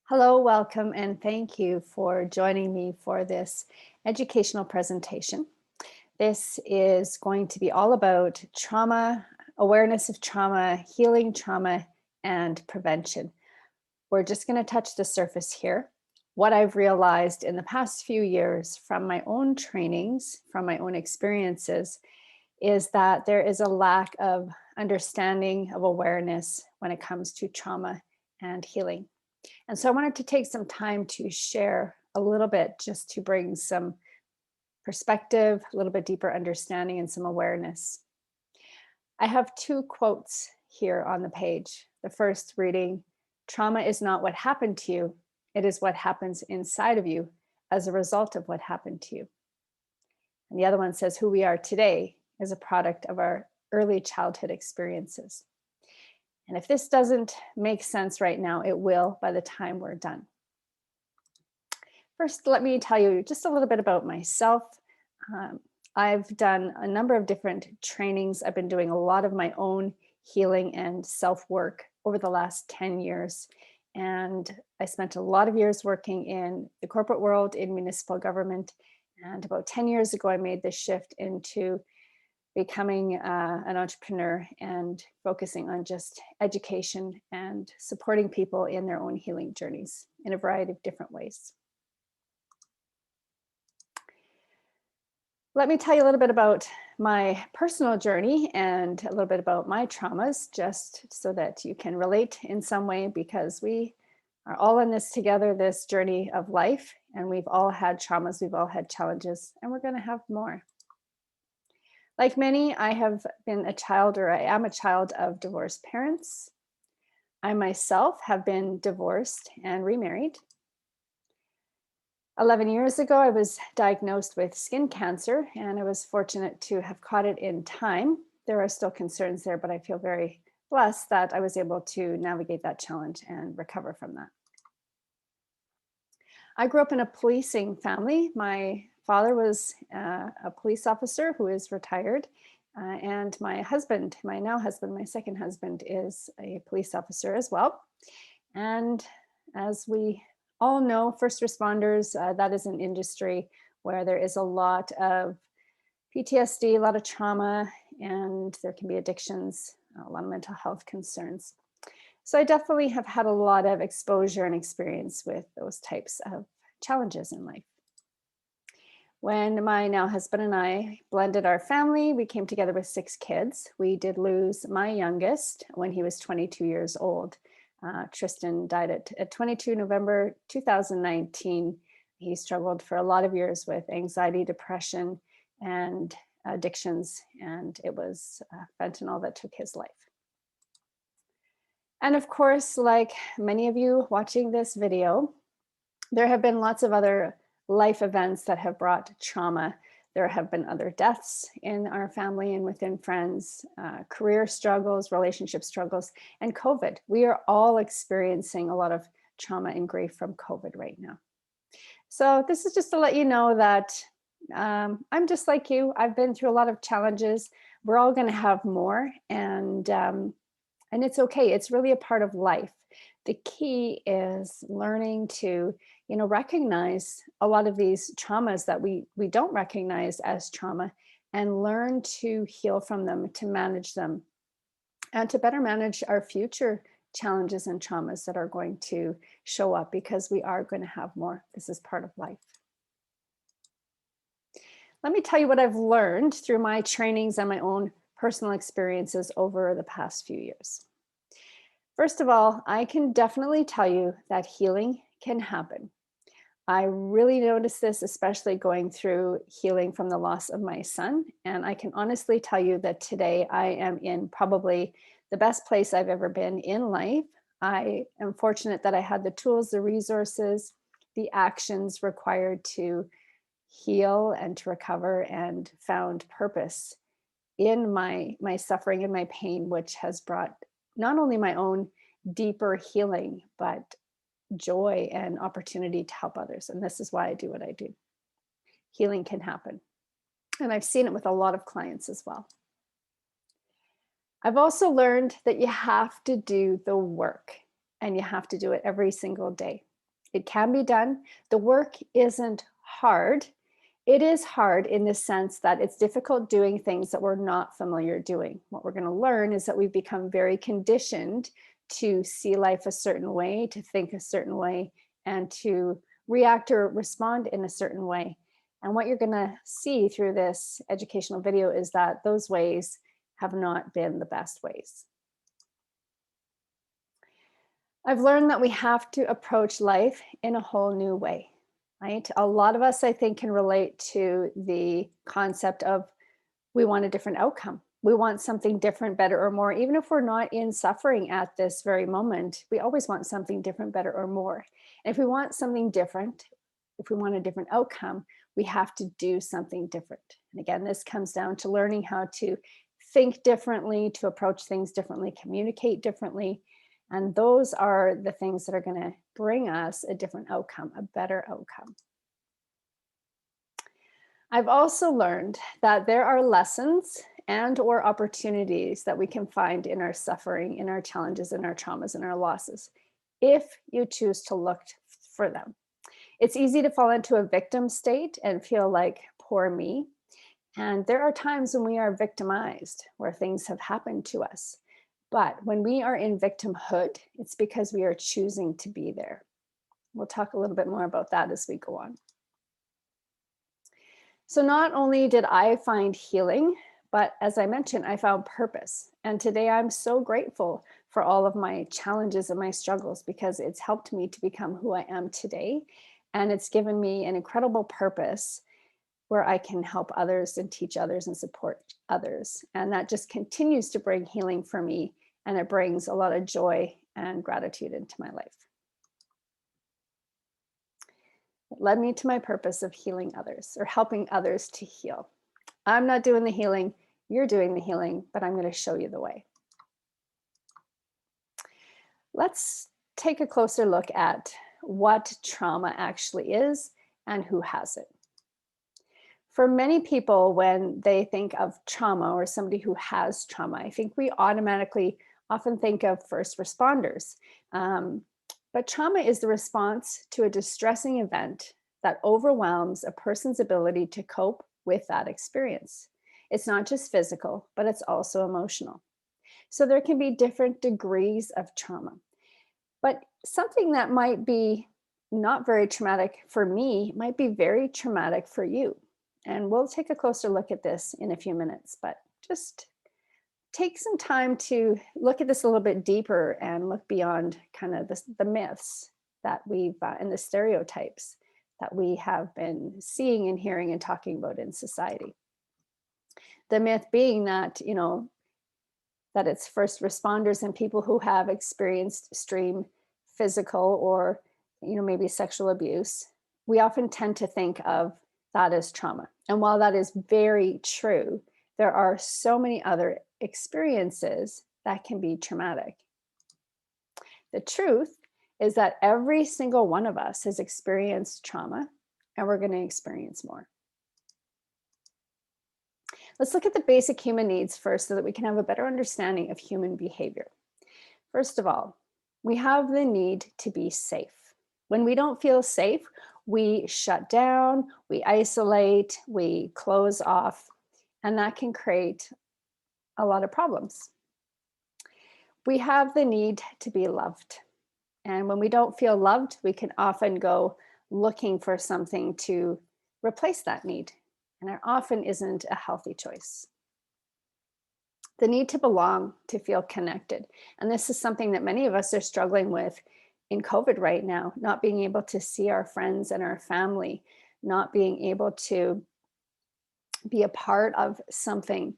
Hello, welcome, and thank you for joining me for this educational presentation. This is going to be all about trauma, awareness of trauma, healing trauma, and prevention. We're just going to touch the surface here. What I've realized in the past few years from my own trainings, from my own experiences, is that there is a lack of understanding of awareness when it comes to trauma and healing. And so I wanted to take some time to share a little bit just to bring some perspective, a little bit deeper understanding, and some awareness. I have two quotes here on the page. The first reading, "Trauma is not what happened to you, it is what happens inside of you as a result of what happened to you." And the other one says, "Who we are today is a product of our early childhood experiences." And if this doesn't make sense right now, it will by the time we're done. First, let me tell you just a little bit about myself. Um, I've done a number of different trainings. I've been doing a lot of my own healing and self work over the last 10 years. And I spent a lot of years working in the corporate world, in municipal government. And about 10 years ago, I made this shift into becoming an entrepreneur and focusing on just education and supporting people in their own healing journeys in a variety of different ways. Let me tell you a little bit about my personal journey and a little bit about my traumas, just so that you can relate in some way, because we are all in this together, this journey of life, and we've all had traumas, we've all had challenges, and we're going to have more. Like many, I have been a child, or I am a child of divorced parents. I myself have been divorced and remarried. 11 years ago, I was diagnosed with skin cancer, and I was fortunate to have caught it in time. There are still concerns there, but I feel very blessed that I was able to navigate that challenge and recover from that. I grew up in a policing family. My father was a police officer who is retired, and my husband, my now husband, my second husband, is a police officer as well. And as we all know, first responders, that is an industry where there is a lot of PTSD, a lot of trauma, and there can be addictions, a lot of mental health concerns. So I definitely have had a lot of exposure and experience with those types of challenges in life. When my now husband and I blended our family, we came together with 6 kids. We did lose my youngest when he was 22 years old. Tristan died at 22 November 2019. He struggled for a lot of years with anxiety, depression, and addictions, and it was fentanyl that took his life. And of course, like many of you watching this video, there have been lots of other life events that have brought trauma. There have been other deaths in our family and within friends, career struggles, relationship struggles, and COVID. We are all experiencing a lot of trauma and grief from COVID right now. So this is just to let you know that I'm just like you. I've been through a lot of challenges. We're all going to have more, and it's okay. It's really a part of life. The key is learning to, recognize a lot of these traumas that we don't recognize as trauma, and learn to heal from them, to manage them, and to better manage our future challenges and traumas that are going to show up, because we are going to have more. This is part of life. Let me tell you what I've learned through my trainings and my own personal experiences over the past few years. First of all, I can definitely tell you that healing can happen. I really noticed this, especially going through healing from the loss of my son. And I can honestly tell you that today I am in probably the best place I've ever been in life. I am fortunate that I had the tools, the resources, the actions required to heal and to recover, and found purpose in my suffering and my pain, which has brought not only my own deeper healing, but joy and opportunity to help others. And this is why I do what I do. Healing can happen. And I've seen it with a lot of clients as well. I've also learned that you have to do the work, and you have to do it every single day. It can be done. The work isn't hard. It is hard in the sense that it's difficult doing things that we're not familiar doing. What we're going to learn is that we've become very conditioned to see life a certain way, to think a certain way, and to react or respond in a certain way. And what you're going to see through this educational video is that those ways have not been the best ways. I've learned that we have to approach life in a whole new way, right? A lot of us, I think, can relate to the concept of we want a different outcome. We want something different, better, or more. Even if we're not in suffering at this very moment, we always want something different, better, or more. And if we want something different, if we want a different outcome, we have to do something different. And again, this comes down to learning how to think differently, to approach things differently, communicate differently. And those are the things that are going to bring us a different outcome, a better outcome. I've also learned that there are lessons and or opportunities that we can find in our suffering, in our challenges, in our traumas, and our losses, if you choose to look for them. It's easy to fall into a victim state and feel like, poor me. And there are times when we are victimized, where things have happened to us. But when we are in victimhood, it's because we are choosing to be there. We'll talk a little bit more about that as we go on. So not only did I find healing, but as I mentioned, I found purpose. And today I'm so grateful for all of my challenges and my struggles because it's helped me to become who I am today. And it's given me an incredible purpose where I can help others and teach others and support others. And that just continues to bring healing for me. And it brings a lot of joy and gratitude into my life. It led me to my purpose of healing others or helping others to heal. I'm not doing the healing, you're doing the healing, but I'm going to show you the way. Let's take a closer look at what trauma actually is and who has it. For many people, when they think of trauma or somebody who has trauma, I think we automatically often think of first responders. But trauma is the response to a distressing event that overwhelms a person's ability to cope with that experience. It's not just physical, but it's also emotional. So there can be different degrees of trauma. But something that might be not very traumatic for me might be very traumatic for you. And we'll take a closer look at this in a few minutes, but just take some time to look at this a little bit deeper and look beyond kind of the myths that we've and the stereotypes that we have been seeing and hearing and talking about in society. The myth being that, that it's first responders and people who have experienced extreme physical or, maybe sexual abuse. We often tend to think of that as trauma. And while that is very true, there are so many other experiences that can be traumatic. The truth is that every single one of us has experienced trauma, and we're going to experience more. Let's look at the basic human needs first so that we can have a better understanding of human behavior. First of all, we have the need to be safe. When we don't feel safe, we shut down, we isolate, we close off, and that can create a lot of problems. We have the need to be loved. And when we don't feel loved, we can often go looking for something to replace that need. And it often isn't a healthy choice. The need to belong, to feel connected. And this is something that many of us are struggling with in COVID right now, not being able to see our friends and our family, not being able to be a part of something,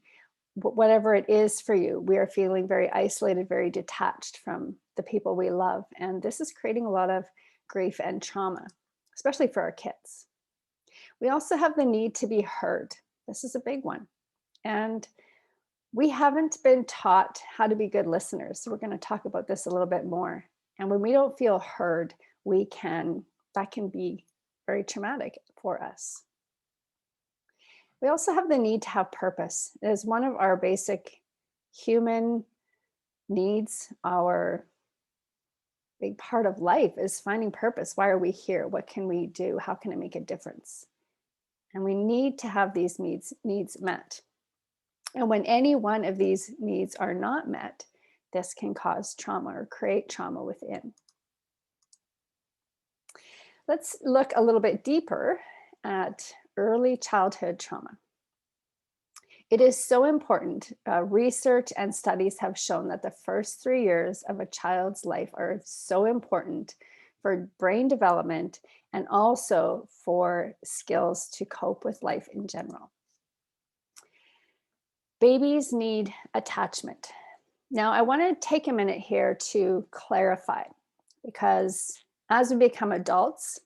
whatever it is for you. We are feeling very isolated, very detached from the people we love. And this is creating a lot of grief and trauma, especially for our kids. We also have the need to be heard. This is a big one. And we haven't been taught how to be good listeners. So we're going to talk about this a little bit more. And when we don't feel heard, that can be very traumatic for us. We also have the need to have purpose. It is one of our basic human needs, our big part of life is finding purpose. Why are we here? What can we do? How can it make a difference? And we need to have these needs met. And when any one of these needs are not met, this can cause trauma or create trauma within. Let's look a little bit deeper at early childhood trauma. It is so important. Research and studies have shown that the first 3 years of a child's life are so important for brain development and also for skills to cope with life in general. Babies need attachment. Now, I want to take a minute here to clarify, because as we become adults,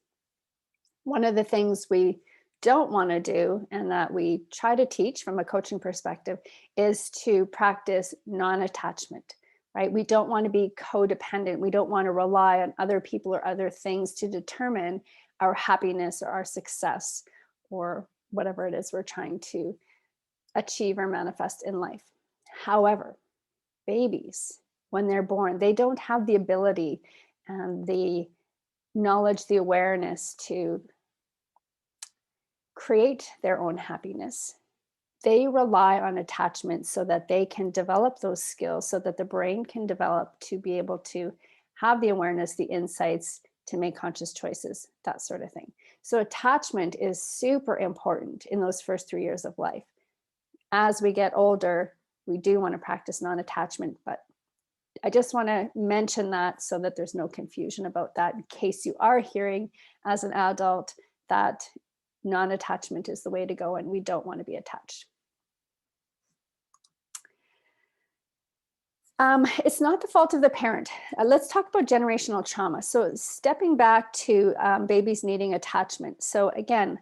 one of the things we don't want to do and that we try to teach from a coaching perspective is to practice non-attachment, right? We don't want to be codependent. We don't want to rely on other people or other things to determine our happiness or our success or whatever it is we're trying to achieve or manifest in life. However, babies, when they're born, they don't have the ability and the knowledge, the awareness to create their own happiness. They rely on attachment so that they can develop those skills, so that the brain can develop to be able to have the awareness, the insights to make conscious choices, that sort of thing. So attachment is super important in those first 3 years of life. As we get older, we do want to practice non-attachment, but I just want to mention that so that there's no confusion about that in case you are hearing as an adult that non-attachment is the way to go and we don't want to be attached. It's not the fault of the parent. Let's talk about generational trauma. So stepping back to babies needing attachment. So again,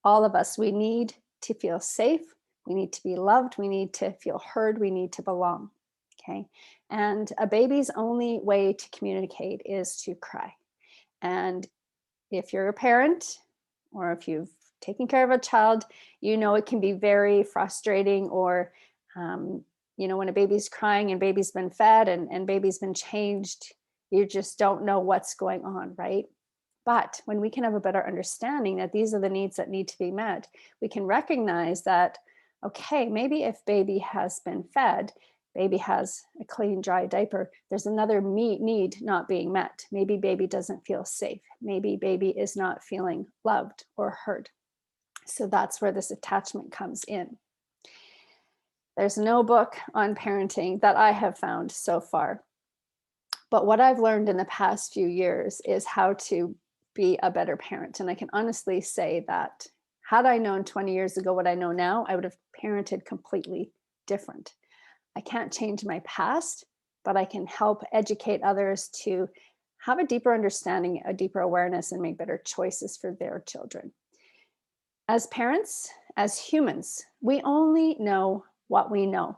all of us, we need to feel safe. We need to be loved. We need to feel heard. We need to belong. Okay. And a baby's only way to communicate is to cry. And if you're a parent or if you've taken care of a child, you know it can be very frustrating, or when a baby's crying and baby's been fed and baby's been changed, you just don't know what's going on, right? But when we can have a better understanding that these are the needs that need to be met, we can recognize that, okay, maybe if baby has been fed, baby has a clean, dry diaper, there's another need not being met. Maybe baby doesn't feel safe. Maybe baby is not feeling loved or heard. So that's where this attachment comes in. There's no book on parenting that I have found so far. But what I've learned in the past few years is how to be a better parent. And I can honestly say that had I known 20 years ago what I know now, I would have parented completely different. I can't change my past, but I can help educate others to have a deeper understanding, a deeper awareness, and make better choices for their children. As parents, as humans, we only know what we know.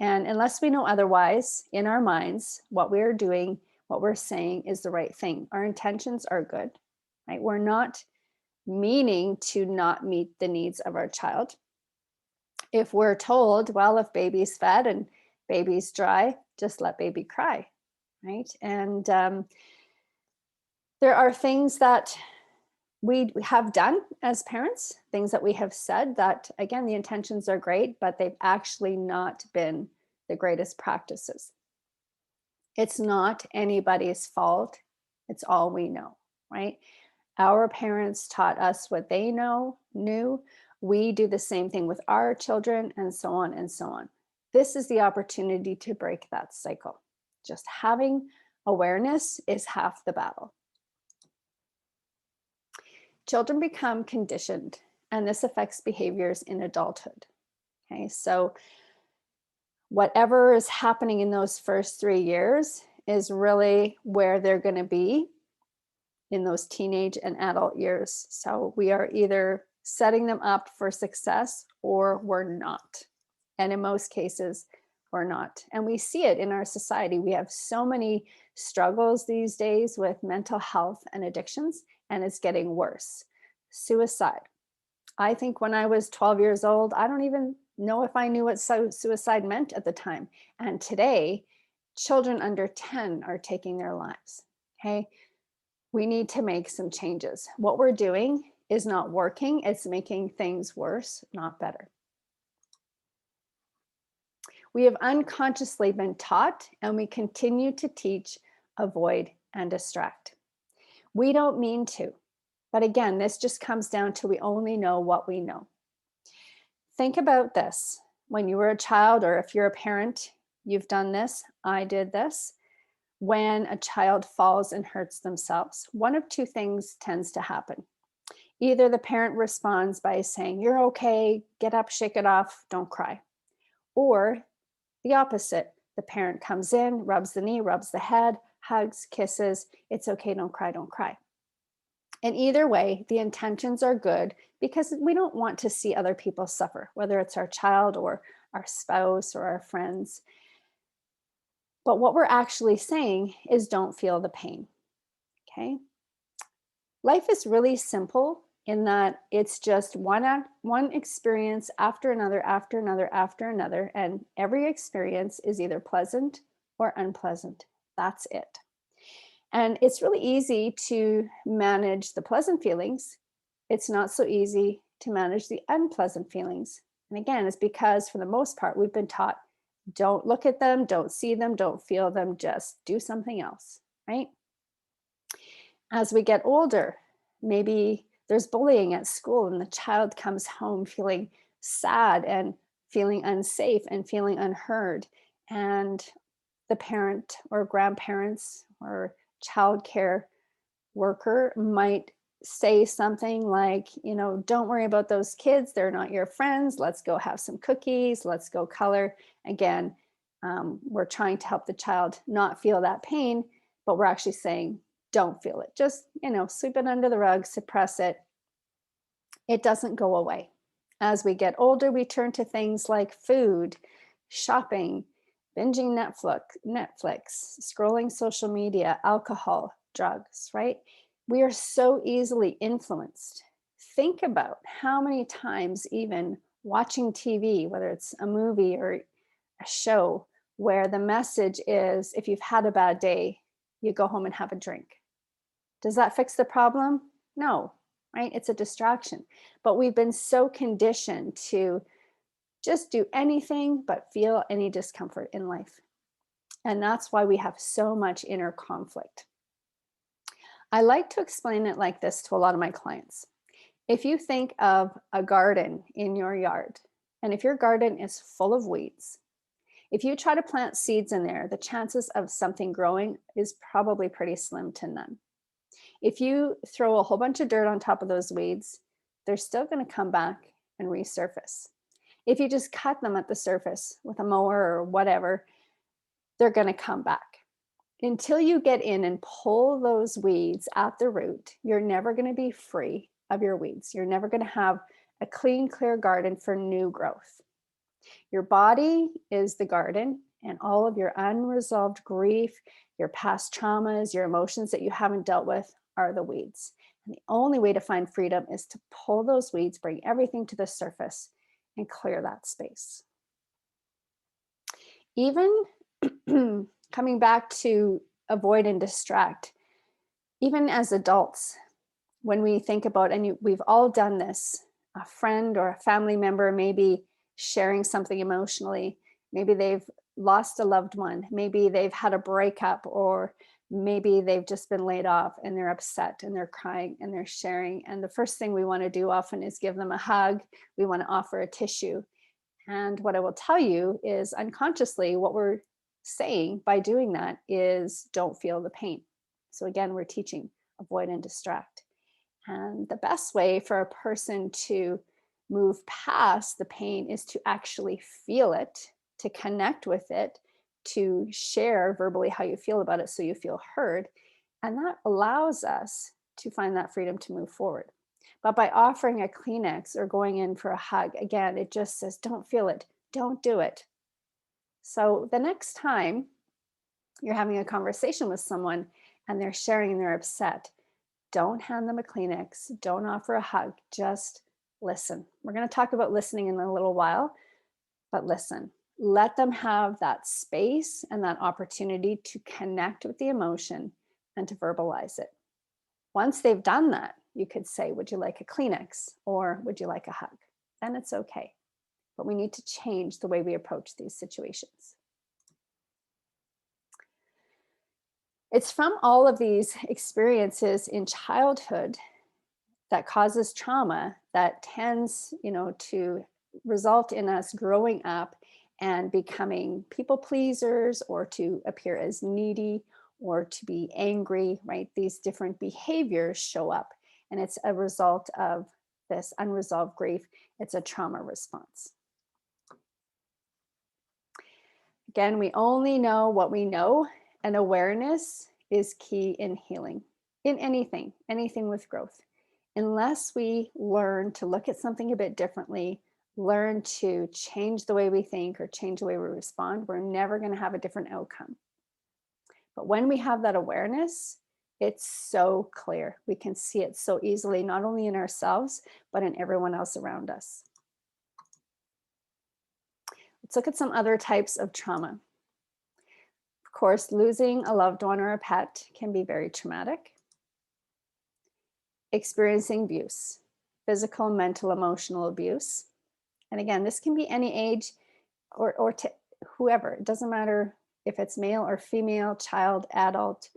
And unless we know otherwise, in our minds, what we're doing, what we're saying is the right thing. Our intentions are good, right? We're not meaning to not meet the needs of our child. If we're told, well, if baby's fed and baby's dry, just let baby cry, right? And there are things that we have done as parents, things that we have said that, again, the intentions are great, but they've actually not been the greatest practices. It's not anybody's fault. It's all we know, right? Our parents taught us what they knew. We do the same thing with our children, and so on and so on. This is the opportunity to break that cycle. Just having awareness is half the battle. Children become conditioned, and this affects behaviors in adulthood. Okay, so whatever is happening in those first 3 years is really where they're going to be in those teenage and adult years. So we are either setting them up for success or we're not. And in most cases, we're not. And we see it in our society. We have so many struggles these days with mental health and addictions, and it's getting worse. Suicide. I think when I was 12 years old, I don't even know if I knew what suicide meant at the time. And today, children under 10 are taking their lives. Okay. We need to make some changes. What we're doing is not working, it's making things worse, not better. We have unconsciously been taught, and we continue to teach, avoid, and distract. We don't mean to. But again, this just comes down to we only know what we know. Think about this. When you were a child, or if you're a parent, you've done this. I did this. When a child falls and hurts themselves, one of two things tends to happen. Either the parent responds by saying, "You're okay, get up, shake it off, don't cry." Or the opposite. The parent comes in, rubs the knee, rubs the head, hugs, kisses. "It's okay, don't cry, don't cry." And either way, the intentions are good because we don't want to see other people suffer, whether it's our child or our spouse or our friends. But what we're actually saying is don't feel the pain. Okay. Life is really simple in that it's just one experience after another, after another, after another. And every experience is either pleasant or unpleasant. That's it. And it's really easy to manage the pleasant feelings. It's not so easy to manage the unpleasant feelings. And again, it's because for the most part, we've been taught don't look at them, don't see them, don't feel them, just do something else, right? As we get older, maybe there's bullying at school and the child comes home feeling sad and feeling unsafe and feeling unheard. And the parent or grandparents or childcare worker might say something like, don't worry about those kids. They're not your friends. Let's go have some cookies. Let's go color. Again, we're trying to help the child not feel that pain, but we're actually saying, don't feel it. Just, sweep it under the rug, suppress it. It doesn't go away. As we get older, we turn to things like food, shopping, binging Netflix, scrolling social media, alcohol, drugs, right? We are so easily influenced. Think about how many times, even watching TV, whether it's a movie or a show, where the message is if you've had a bad day, you go home and have a drink. Does that fix the problem? No, right? It's a distraction. But we've been so conditioned to just do anything but feel any discomfort in life. And that's why we have so much inner conflict. I like to explain it like this to a lot of my clients. If you think of a garden in your yard, and if your garden is full of weeds, if you try to plant seeds in there, the chances of something growing is probably pretty slim to none. If you throw a whole bunch of dirt on top of those weeds, they're still going to come back and resurface. If you just cut them at the surface with a mower or whatever, they're going to come back. Until you get in and pull those weeds at the root, you're never going to be free of your weeds. You're never going to have a clean, clear garden for new growth. Your body is the garden, and all of your unresolved grief, your past traumas, your emotions that you haven't dealt with are the weeds. And the only way to find freedom is to pull those weeds, bring everything to the surface, and clear that space. Even coming back to avoid and distract, even as adults, when we think about, and we've all done this, a friend or a family member maybe sharing something emotionally, maybe they've lost a loved one, maybe they've had a breakup, or maybe they've just been laid off and they're upset and they're crying and they're sharing. And the first thing we want to do often is give them a hug. We want to offer a tissue. And what I will tell you is unconsciously what we're saying by doing that is don't feel the pain. So again, we're teaching avoid and distract. And the best way for a person to move past the pain is to actually feel it, to connect with it, to share verbally how you feel about it so you feel heard. And that allows us to find that freedom to move forward. But by offering a Kleenex or going in for a hug, again, it just says, don't feel it, don't do it. So the next time you're having a conversation with someone and they're sharing and they're upset, don't hand them a Kleenex, don't offer a hug, just listen. We're going to talk about listening in a little while, but listen. Let them have that space and that opportunity to connect with the emotion, and to verbalize it. Once they've done that, you could say, would you like a Kleenex or would you like a hug? Then it's okay. But we need to change the way we approach these situations. It's from all of these experiences in childhood that causes trauma that tends, to result in us growing up and becoming people pleasers or to appear as needy or to be angry, right? These different behaviors show up, and it's a result of this unresolved grief. It's a trauma response. Again, we only know what we know, and awareness is key in healing, in anything with growth. Unless we learn to look at something a bit differently, learn to change the way we think or change the way we respond, we're never going to have a different outcome. But when we have that awareness, it's so clear. We can see it so easily, not only in ourselves, but in everyone else around us. Let's look at some other types of trauma. Of course, losing a loved one or a pet can be very traumatic. Experiencing abuse, physical, mental, emotional abuse. And again, this can be any age or to whoever. It doesn't matter if it's male or female, child, adult.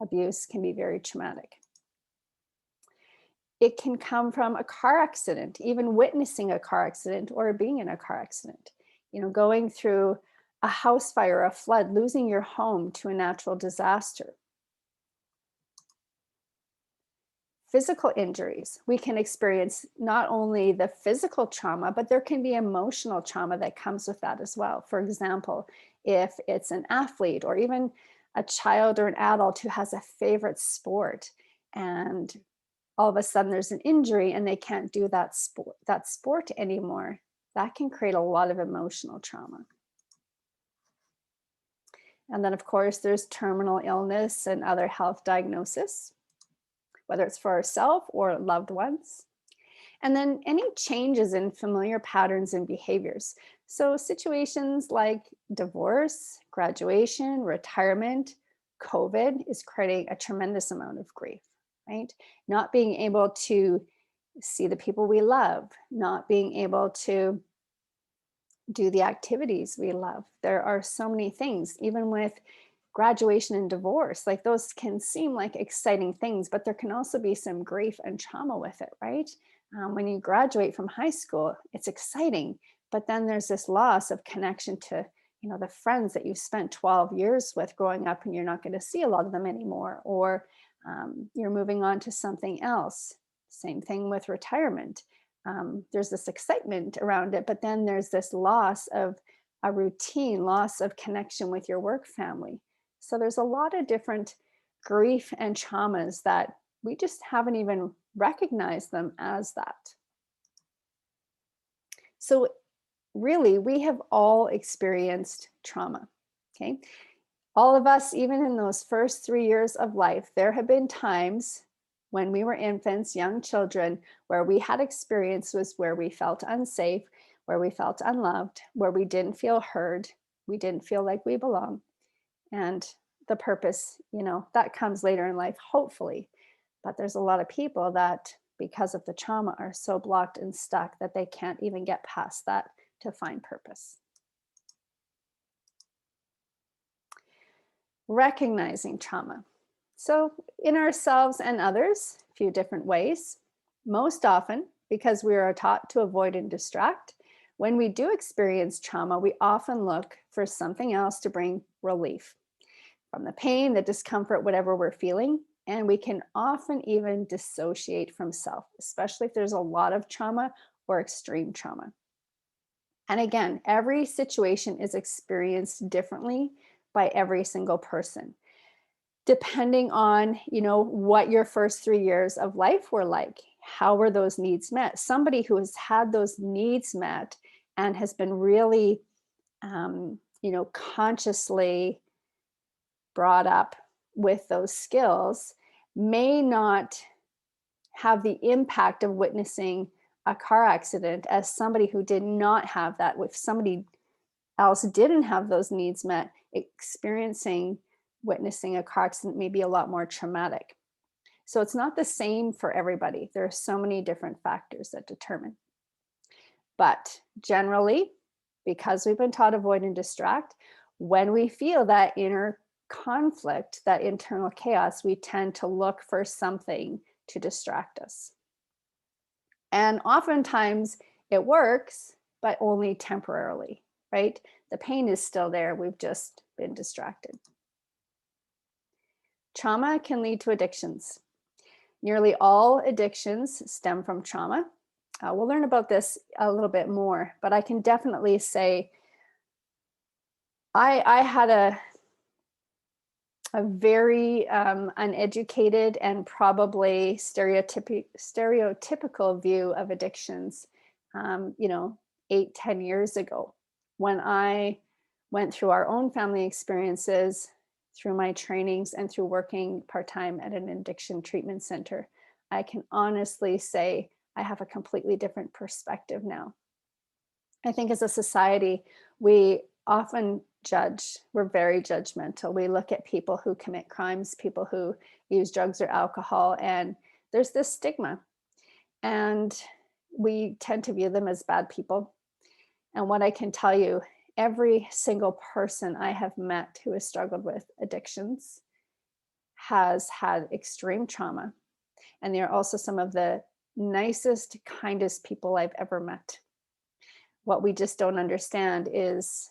Abuse can be very traumatic. It can come from a car accident, even witnessing a car accident or being in a car accident. Going through a house fire, a flood, losing your home to a natural disaster. Physical injuries, we can experience not only the physical trauma, but there can be emotional trauma that comes with that as well. For example, if it's an athlete or even a child or an adult who has a favorite sport and all of a sudden there's an injury and they can't do that sport anymore, that can create a lot of emotional trauma. And then, of course, there's terminal illness and other health diagnosis, whether it's for ourselves or loved ones. And then any changes in familiar patterns and behaviors. So situations like divorce, graduation, retirement, COVID is creating a tremendous amount of grief, right? Not being able to see the people we love, not being able to do the activities we love. There are so many things, even with graduation and divorce, like those can seem like exciting things, but there can also be some grief and trauma with it, right? When you graduate from high school, it's exciting, but then there's this loss of connection to, the friends that you spent 12 years with growing up, and you're not going to see a lot of them anymore, or you're moving on to something else. Same thing with retirement. There's this excitement around it, but then there's this loss of a routine, loss of connection with your work family. So there's a lot of different grief and traumas that we just haven't even recognized them as that. So really, we have all experienced trauma, okay? All of us, even in those first 3 years of life, there have been times when we were infants, young children, where we had experiences where we felt unsafe, where we felt unloved, where we didn't feel heard, we didn't feel like we belong. And the purpose, that comes later in life, hopefully. But there's a lot of people that, because of the trauma, are so blocked and stuck that they can't even get past that to find purpose. Recognizing trauma. So in ourselves and others, a few different ways. Most often, because we are taught to avoid and distract, when we do experience trauma, we often look for something else to bring relief from the pain, the discomfort, whatever we're feeling. And we can often even dissociate from self, especially if there's a lot of trauma or extreme trauma. And again, every situation is experienced differently by every single person, depending on, what your first 3 years of life were like. How were those needs met? Somebody who has had those needs met and has been really, consciously brought up with those skills may not have the impact of witnessing a car accident as somebody who did not have that. If somebody else didn't have those needs met, experiencing witnessing a car accident may be a lot more traumatic. So it's not the same for everybody. There are so many different factors that determine. But generally, because we've been taught avoid and distract, when we feel that inner conflict, that internal chaos, we tend to look for something to distract us. And oftentimes it works, but only temporarily, right? The pain is still there. We've just been distracted. Trauma can lead to addictions. Nearly all addictions stem from trauma. We'll learn about this a little bit more, but I can definitely say I had a very uneducated and probably stereotypical view of addictions, 8, 10 years ago, when I went through our own family experiences, through my trainings, and through working part-time at an addiction treatment center. I can honestly say I have a completely different perspective now. I think as a society, we often judge. We're very judgmental. We look at people who commit crimes, people who use drugs or alcohol, and there's this stigma. And we tend to view them as bad people. And what I can tell you, every single person I have met who has struggled with addictions has had extreme trauma. And they're also some of the nicest, kindest people I've ever met. What we just don't understand is,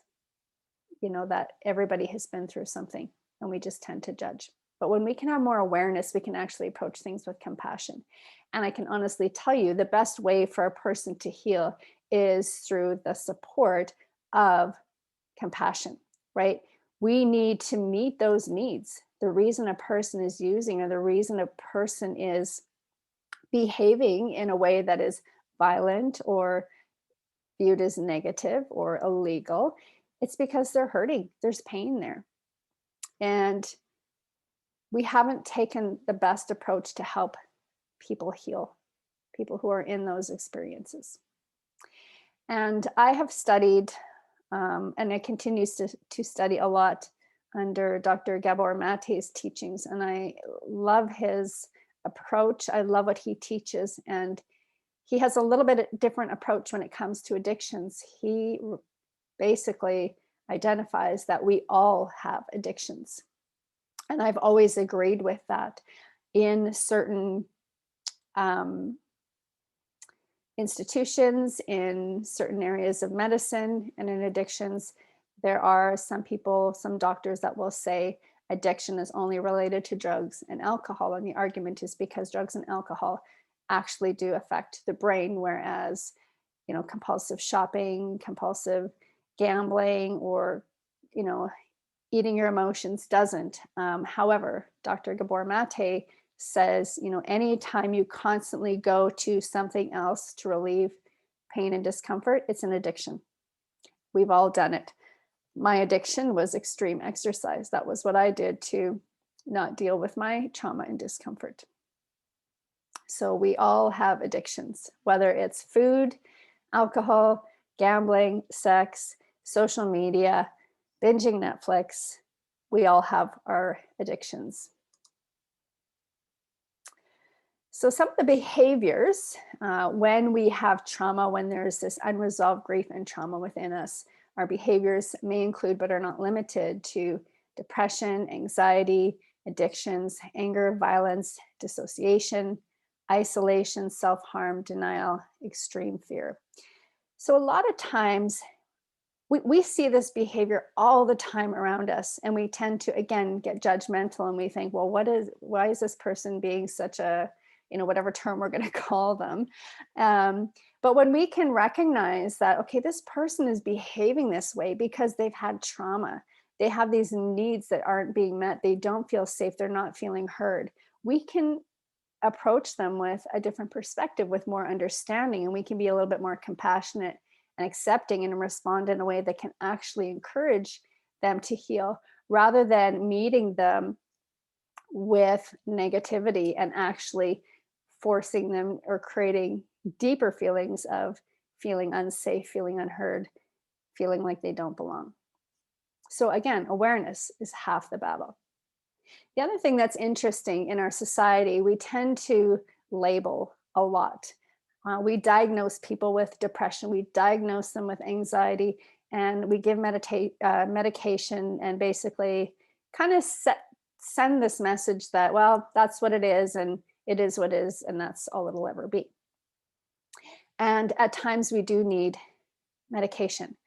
that everybody has been through something, and we just tend to judge. But when we can have more awareness, we can actually approach things with compassion. And I can honestly tell you the best way for a person to heal is through the support of compassion, right? We need to meet those needs. The reason a person is using, or the reason a person is behaving in a way that is violent or viewed as negative or illegal, it's because they're hurting. There's pain there. And we haven't taken the best approach to help people heal, people who are in those experiences. And I have studied, and I continue to study a lot under Dr. Gabor Mate's teachings. And I love his approach. I love what he teaches. And he has a little bit different approach when it comes to addictions. He basically identifies that we all have addictions. And I've always agreed with that. In certain institutions, in certain areas of medicine, and in addictions, there are some people, some doctors that will say addiction is only related to drugs and alcohol. And the argument is because drugs and alcohol actually do affect the brain, whereas, compulsive shopping, compulsive gambling, or, eating your emotions doesn't. However, Dr. Gabor Mate says, anytime you constantly go to something else to relieve pain and discomfort, it's an addiction. We've all done it. My addiction was extreme exercise. That was what I did to not deal with my trauma and discomfort. So we all have addictions, whether it's food, alcohol, gambling, sex, social media, binging Netflix. We all have our addictions. So some of the behaviors when we have trauma, when there's this unresolved grief and trauma within us, our behaviors may include, but are not limited to, depression, anxiety, addictions, anger, violence, dissociation, isolation, self-harm, denial, extreme fear. So a lot of times we see this behavior all the time around us, and we tend to, again, get judgmental, and we think, well, why is this person being such a, whatever term we're going to call them. But when we can recognize that, okay, this person is behaving this way because they've had trauma, they have these needs that aren't being met, they don't feel safe, they're not feeling heard, we can approach them with a different perspective, with more understanding, and we can be a little bit more compassionate and accepting, and respond in a way that can actually encourage them to heal, rather than meeting them with negativity and actually forcing them or creating deeper feelings of feeling unsafe, feeling unheard, feeling like they don't belong. So again, awareness is half the battle. The other thing that's interesting in our society, we tend to label a lot. We diagnose people with depression, we diagnose them with anxiety, and we give medication and basically kind of send this message that, well, that's what it is, and it is what it is, and that's all it'll ever be. And at times we do need medication.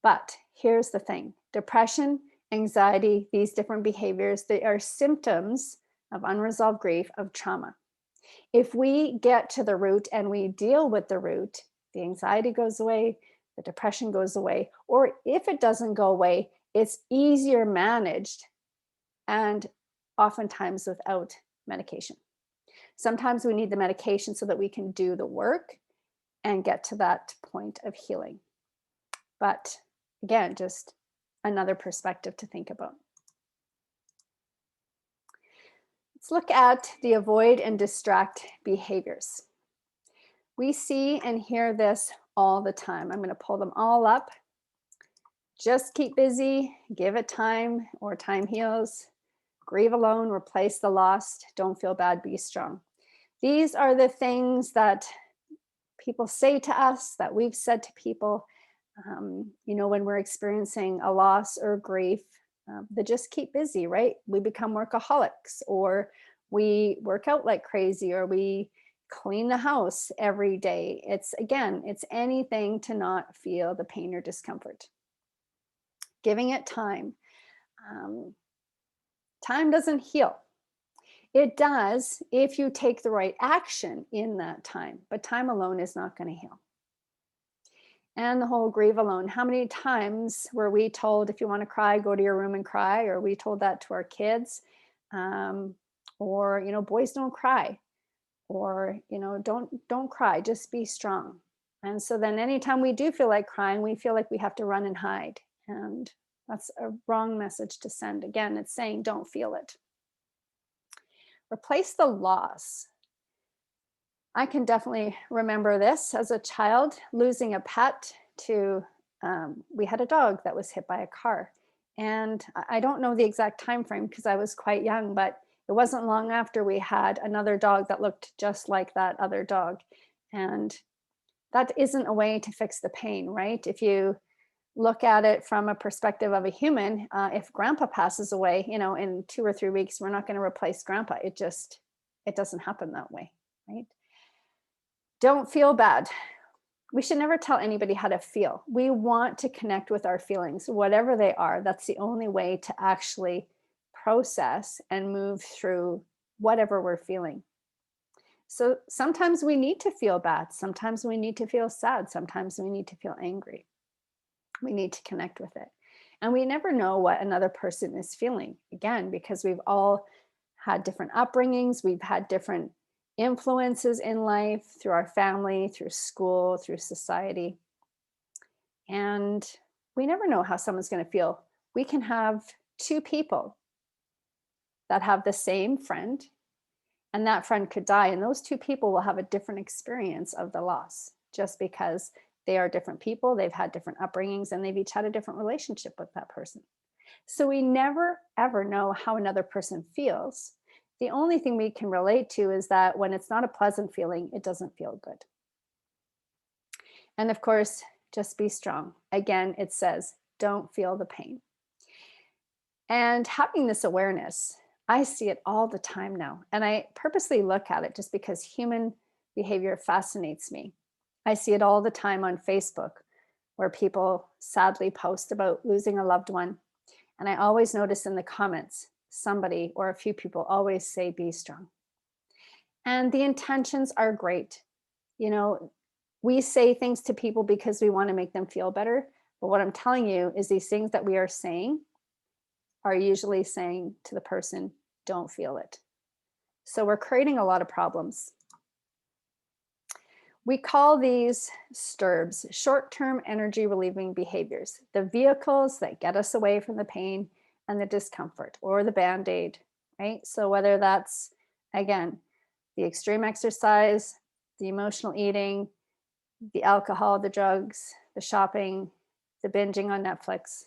But here's the thing: depression, anxiety, these different behaviors, they are symptoms of unresolved grief, of trauma. If we get to the root and we deal with the root, the anxiety goes away, the depression goes away, or if it doesn't go away, it's easier managed and oftentimes without medication. Sometimes we need the medication so that we can do the work and get to that point of healing. But again, just another perspective to think about. Let's look at the avoid and distract behaviors. We see and hear this all the time. I'm going to pull them all up. Just keep busy, give it time, or time heals. Grieve alone, replace the lost. Don't feel bad, be strong. These are the things that people say to us, that we've said to people, when we're experiencing a loss or grief. They just keep busy, right? We become workaholics, or we work out like crazy, or we clean the house every day. It's anything to not feel the pain or discomfort. Giving it time. Time doesn't heal. It does if you take the right action in that time, but time alone is not going to heal. And the whole grieve alone. How many times were we told, if you want to cry, go to your room and cry? Or we told that to our kids. Or, boys don't cry. Or, don't cry, just be strong. And so then anytime we do feel like crying, we feel like we have to run and hide. And that's a wrong message to send. Again, it's saying don't feel it. Replace the loss. I can definitely remember this as a child, losing a pet to, we had a dog that was hit by a car. And I don't know the exact time frame because I was quite young, but it wasn't long after we had another dog that looked just like that other dog. And that isn't a way to fix the pain, right? If you look at it from a perspective of a human, if grandpa passes away, in 2 or 3 weeks, we're not going to replace grandpa. It doesn't happen that way, right? Don't feel bad. We should never tell anybody how to feel. We want to connect with our feelings, whatever they are. That's the only way to actually process and move through whatever we're feeling. So sometimes we need to feel bad. Sometimes we need to feel sad. Sometimes we need to feel angry. We need to connect with it. And we never know what another person is feeling, again, because we've all had different upbringings. We've had different influences in life, through our family, through school, through society. And we never know how someone's going to feel. We can have 2 people that have the same friend, and that friend could die, and those 2 people will have a different experience of the loss, just because they are different people, they've had different upbringings, and they've each had a different relationship with that person. So we never, ever know how another person feels. The only thing we can relate to is that when it's not a pleasant feeling, it doesn't feel good. And of course, just be strong. Again, it says, don't feel the pain. And having this awareness, I see it all the time now. And I purposely look at it just because human behavior fascinates me. I see it all the time on Facebook, where people sadly post about losing a loved one. And I always notice in the comments, somebody or a few people always say, be strong. And the intentions are great. We say things to people because we want to make them feel better. But what I'm telling you is these things that we are saying are usually saying to the person, don't feel it. So we're creating a lot of problems. We call these STIRBs, short-term energy relieving behaviors, the vehicles that get us away from the pain and the discomfort, or the Band-Aid, right? So whether that's, again, the extreme exercise, the emotional eating, the alcohol, the drugs, the shopping, the binging on Netflix,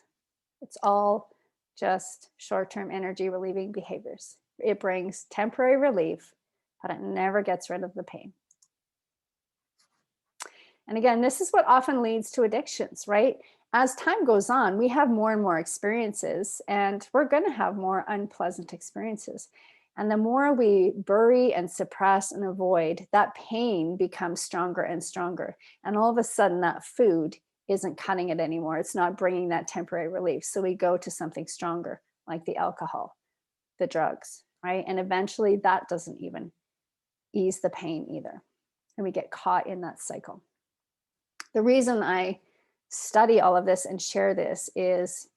it's all just short-term energy relieving behaviors. It brings temporary relief, but it never gets rid of the pain. And again, this is what often leads to addictions, right? As time goes on, we have more and more experiences, and we're going to have more unpleasant experiences. And the more we bury and suppress and avoid, that pain becomes stronger and stronger. And all of a sudden, that food isn't cutting it anymore. It's not bringing that temporary relief. So we go to something stronger, like the alcohol, the drugs, right? And eventually, that doesn't even ease the pain either. And we get caught in that cycle. The reason I study all of this and share this is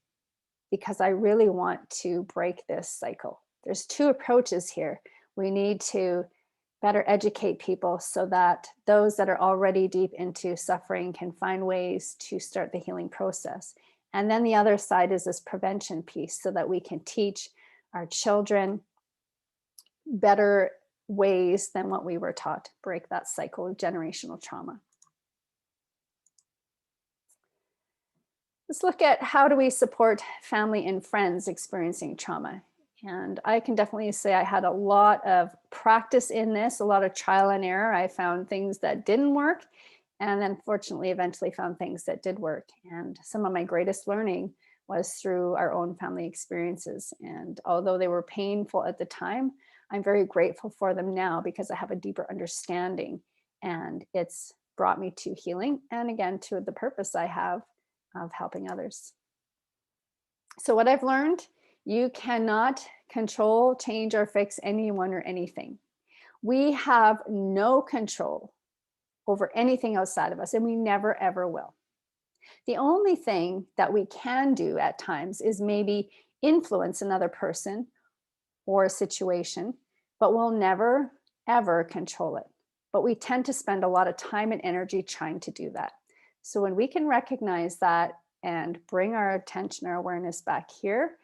because I really want to break this cycle. There's two approaches here. We need to better educate people so that those that are already deep into suffering can find ways to start the healing process. And then the other side is this prevention piece so that we can teach our children better ways than what we were taught to break that cycle of generational trauma. Let's look at how do we support family and friends experiencing trauma. And I can definitely say I had a lot of practice in this, a lot of trial and error. I found things that didn't work, and then fortunately eventually found things that did work. And some of my greatest learning was through our own family experiences. And although they were painful at the time, I'm very grateful for them now because I have a deeper understanding, and it's brought me to healing and again to the purpose I have of helping others. So what I've learned, you cannot control, change, or fix anyone or anything. We have no control over anything outside of us, and we never, ever will. The only thing that we can do at times is maybe influence another person or a situation, but we'll never, ever control it. But we tend to spend a lot of time and energy trying to do that. So when we can recognize that and bring our attention, our awareness back here,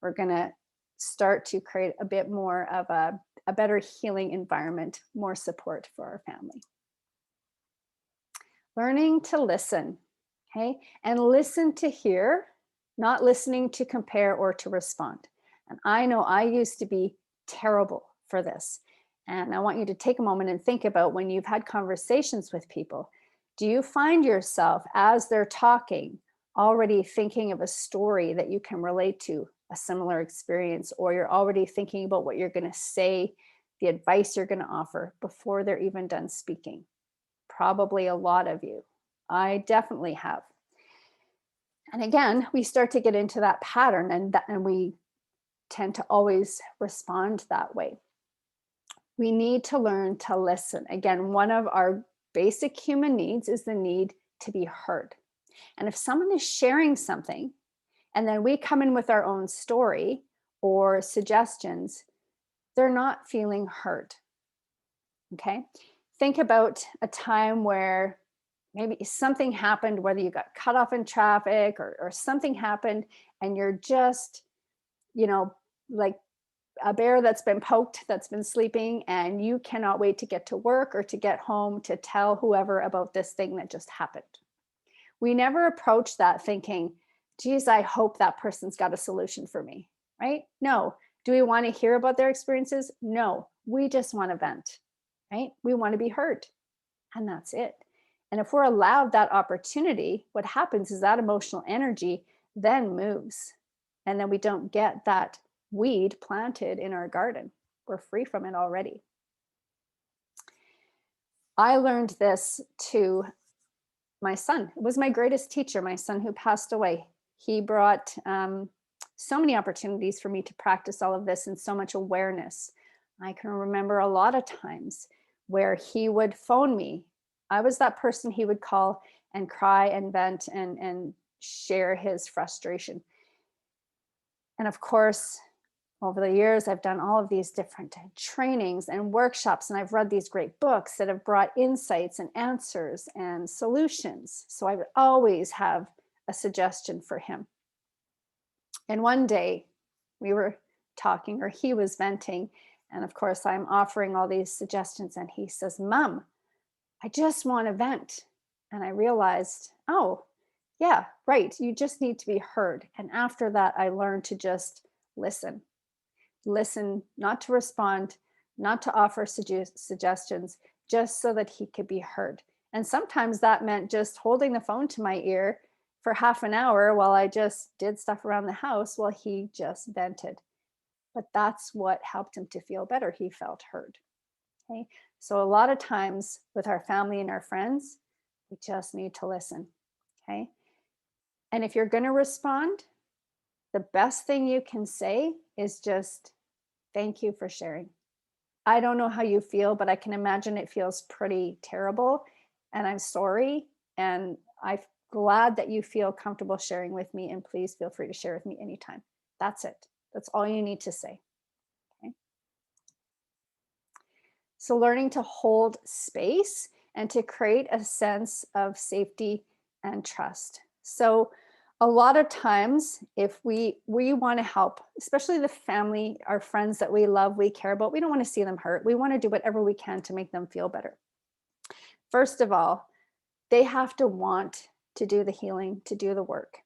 we're going to start to create a bit more of a better healing environment, more support for our family. Learning to listen, okay? And listen to hear, not listening to compare or to respond. And I know I used to be terrible for this. And I want you to take a moment and think about when you've had conversations with people. Do you find yourself, as they're talking, already thinking of a story that you can relate to, a similar experience, or you're already thinking about what you're going to say, the advice you're going to offer before they're even done speaking? Probably a lot of you. I definitely have. And again, we start to get into that pattern, and we tend to always respond that way. We need to learn to listen. Again, one of our basic human needs is the need to be heard. And if someone is sharing something and then we come in with our own story or suggestions, they're not feeling heard. Okay? Think about a time where maybe something happened, whether you got cut off in traffic or something happened, and you're just, like a bear that's been poked, that's been sleeping, and you cannot wait to get to work or to get home to tell whoever about this thing that just happened. We never approach that thinking, geez, I hope that person's got a solution for me, right? No. Do we want to hear about their experiences? No. We just want to vent, right? We want to be heard, and that's it. And if we're allowed that opportunity, what happens is that emotional energy then moves, and then we don't get that weed planted in our garden. We're free from it already. I learned this to my son. It was my greatest teacher, my son who passed away. He brought so many opportunities for me to practice all of this and so much awareness. I can remember a lot of times where he would phone me. I was that person he would call and cry and vent and share his frustration. And of course, over the years, I've done all of these different trainings and workshops, and I've read these great books that have brought insights and answers and solutions. So I would always have a suggestion for him. And one day we were talking, or he was venting, and of course I'm offering all these suggestions, and he says, "Mom, I just want to vent." And I realized, oh, Yeah, right. You just need to be heard. And after that, I learned to just listen. Listen, not to respond, not to offer suggestions, just so that he could be heard. And sometimes that meant just holding the phone to my ear for half an hour while I just did stuff around the house while he just vented. But that's what helped him to feel better. He felt heard. Okay. So a lot of times with our family and our friends, we just need to listen. Okay. And if you're going to respond, the best thing you can say is just thank you for sharing. I don't know how you feel, but I can imagine it feels pretty terrible. And I'm sorry. And I'm glad that you feel comfortable sharing with me. And please feel free to share with me anytime. That's it. That's all you need to say. Okay. So, learning to hold space and to create a sense of safety and trust. So, a lot of times if we want to help, especially the family, our friends that we love, we care about, we don't want to see them hurt. We want to do whatever we can to make them feel better. First of all, they have to want to do the healing, to do the work.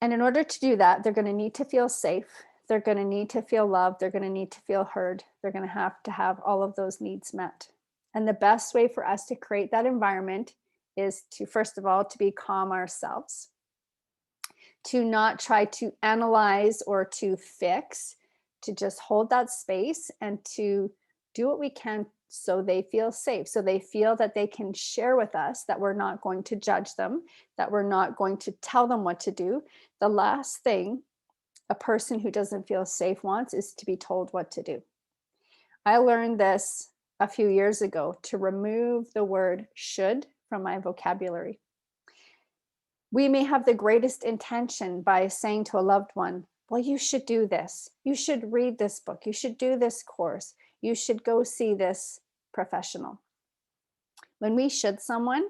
And in order to do that, they're going to need to feel safe. They're going to need to feel loved. They're going to need to feel heard. They're going to have all of those needs met. And the best way for us to create that environment is to, first of all, to be calm ourselves, to not try to analyze or to fix, to just hold that space and to do what we can so they feel safe, so they feel that they can share with us, that we're not going to judge them, that we're not going to tell them what to do. The last thing a person who doesn't feel safe wants is to be told what to do. I learned this a few years ago, to remove the word should from my vocabulary. We may have the greatest intention by saying to a loved one, well, you should do this. You should read this book. You should do this course. You should go see this professional. When we should someone,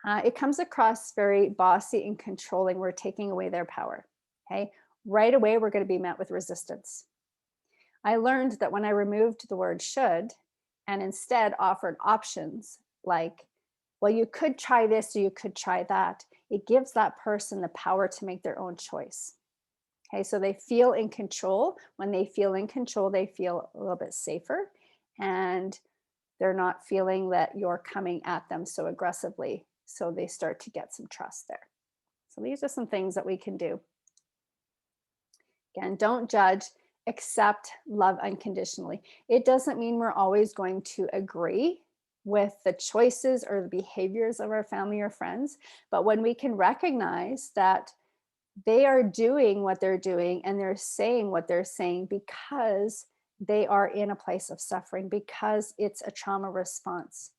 it comes across very bossy and controlling. We're taking away their power. Okay. Right away, we're going to be met with resistance. I learned that when I removed the word should and instead offered options like, well, you could try this or you could try that, it gives that person the power to make their own choice. Okay, so they feel in control. When they feel in control, they feel a little bit safer and they're not feeling that you're coming at them so aggressively. So they start to get some trust there. So these are some things that we can do. Again, don't judge, accept, love unconditionally. It doesn't mean we're always going to agree with the choices or the behaviors of our family or friends, but when we can recognize that they are doing what they're doing and they're saying what they're saying because they are in a place of suffering, because it's a trauma response.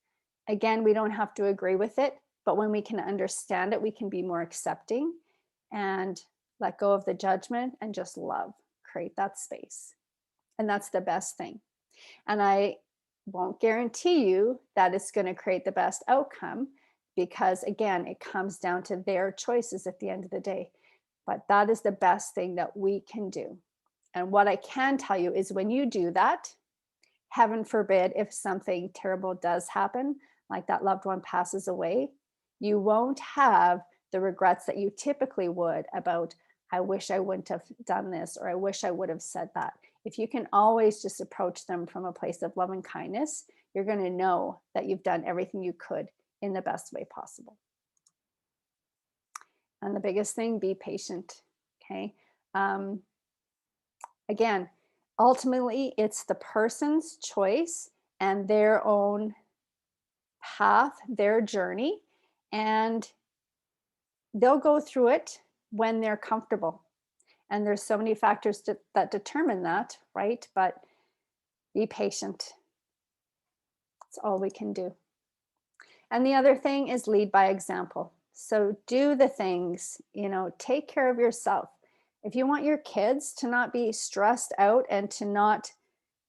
Again, we don't have to agree with it, but when we can understand it, we can be more accepting and let go of the judgment and just love, create that space. And that's the best thing. And I won't guarantee you that it's going to create the best outcome because, again, it comes down to their choices at the end of the day. But that is the best thing that we can do. And what I can tell you is when you do that, heaven forbid, if something terrible does happen, like that loved one passes away, you won't have the regrets that you typically would about, I wish I wouldn't have done this, or I wish I would have said that. If you can always just approach them from a place of love and kindness, you're going to know that you've done everything you could in the best way possible. And the biggest thing, be patient. Okay. Um, again, ultimately, it's the person's choice and their own path, their journey, and they'll go through it when they're comfortable. And there's so many factors that determine that, right? But be patient. That's all we can do. And the other thing is lead by example. So do the things, take care of yourself. If you want your kids to not be stressed out and to not,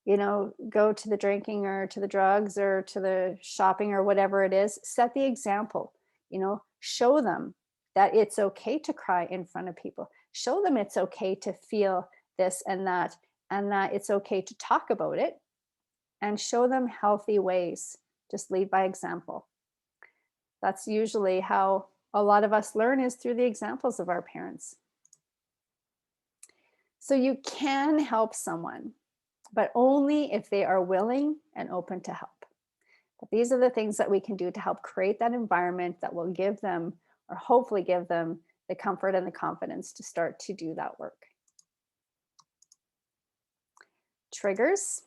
go to the drinking or to the drugs or to the shopping or whatever it is, set the example, show them that it's okay to cry in front of people. Show them it's okay to feel this and that it's okay to talk about it, and show them healthy ways. Just lead by example. That's usually how a lot of us learn is through the examples of our parents. So you can help someone, but only if they are willing and open to help. But these are the things that we can do to help create that environment that will give them, or hopefully give them, the comfort and the confidence to start to do that work. Triggers.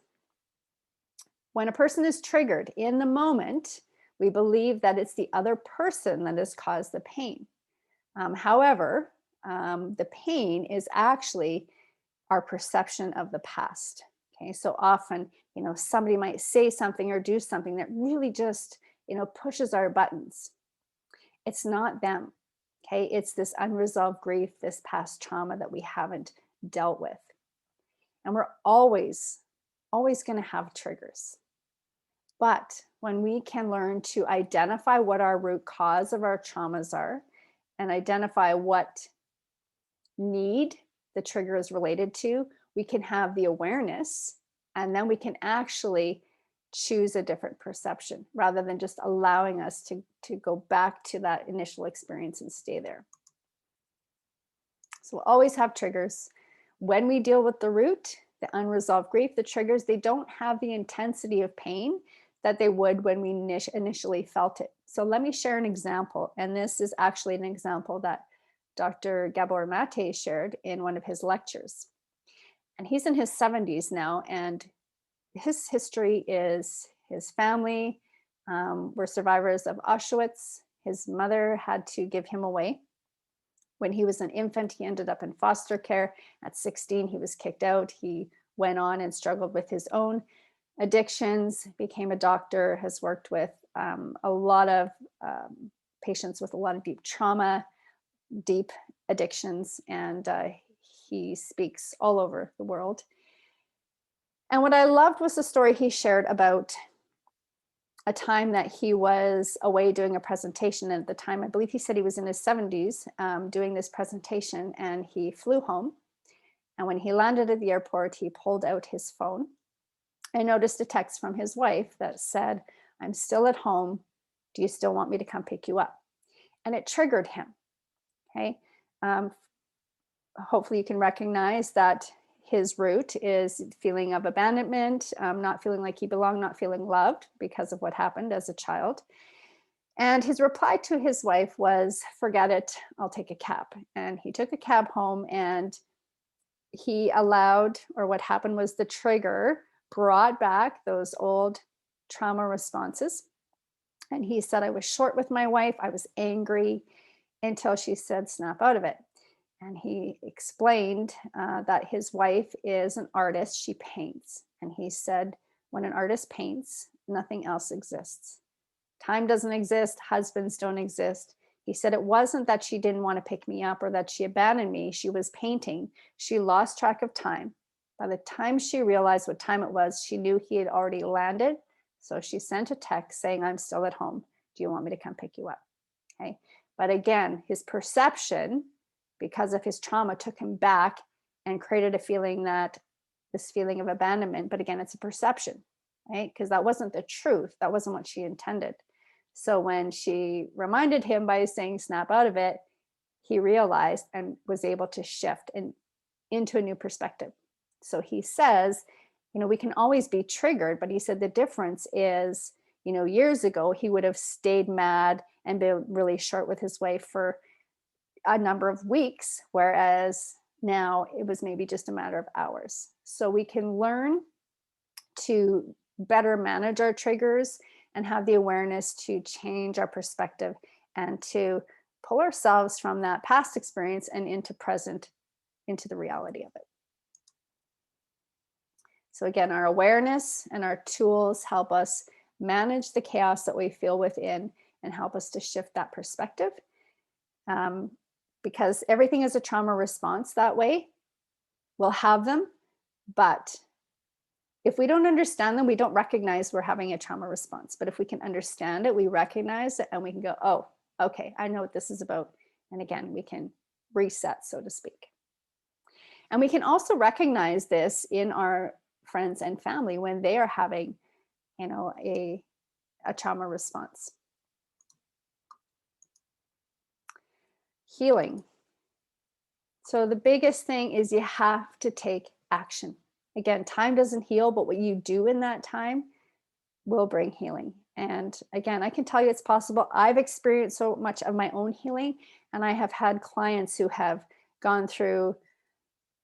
When a person is triggered in the moment, we believe that it's the other person that has caused the pain. However, the pain is actually our perception of the past. Okay, so often, somebody might say something or do something that really just, pushes our buttons. It's not them. Okay, it's this unresolved grief, this past trauma that we haven't dealt with. And we're always going to have triggers. But when we can learn to identify what our root cause of our traumas are and identify what need the trigger is related to, we can have the awareness, and then we can actually choose a different perception rather than just allowing us to go back to that initial experience and stay there. So we'll always have triggers. When we deal with the root, the unresolved grief, the triggers, they don't have the intensity of pain that they would when we initially felt it. So let me share an example. And this is actually an example that Dr. Gabor Mate shared in one of his lectures. And he's in his 70s now, and his history is his family were survivors of Auschwitz. His mother had to give him away. When he was an infant, he ended up in foster care. At 16, he was kicked out. He went on and struggled with his own addictions, became a doctor, has worked with a lot of patients with a lot of deep trauma, deep addictions, and he speaks all over the world. And what I loved was the story he shared about a time that he was away doing a presentation. And at the time, I believe he said he was in his 70s doing this presentation, and he flew home. And when he landed at the airport, he pulled out his phone and noticed a text from his wife that said, "I'm still at home. Do you still want me to come pick you up?" And it triggered him. Okay. Hopefully you can recognize that his root is feeling of abandonment, not feeling like he belonged, not feeling loved because of what happened as a child. And his reply to his wife was, "Forget it, I'll take a cab." And he took a cab home, and he allowed, or what happened was the trigger brought back those old trauma responses. And he said, "I was short with my wife. I was angry," until she said, "Snap out of it." And he explained that his wife is an artist. She paints. And he said, when an artist paints, nothing else exists. Time doesn't exist. Husbands don't exist. He said, it wasn't that she didn't want to pick me up or that she abandoned me. She was painting. She lost track of time. By the time she realized what time it was, she knew he had already landed. So she sent a text saying, "I'm still at home. Do you want me to come pick you up?" Okay. But again, his perception, because of his trauma, took him back and created this feeling of abandonment. But again, it's a perception, right? Because that wasn't the truth. That wasn't what she intended. So when she reminded him by saying, "Snap out of it," he realized and was able to shift into a new perspective. So he says, we can always be triggered, but he said the difference is, years ago, he would have stayed mad and been really short with his wife for a number of weeks, whereas now it was maybe just a matter of hours. So we can learn to better manage our triggers and have the awareness to change our perspective and to pull ourselves from that past experience and into the reality of it. So again, our awareness and our tools help us manage the chaos that we feel within and help us to shift that perspective. Because everything is a trauma response that way. We'll have them, but if we don't understand them, we don't recognize we're having a trauma response. But if we can understand it, we recognize it, and we can go, "Oh, okay, I know what this is about." And again, we can reset, so to speak. And we can also recognize this in our friends and family when they are having, a trauma response. Healing. So the biggest thing is you have to take action. Again, time doesn't heal, but what you do in that time will bring healing. And again, I can tell you it's possible. I've experienced so much of my own healing, and I have had clients who have gone through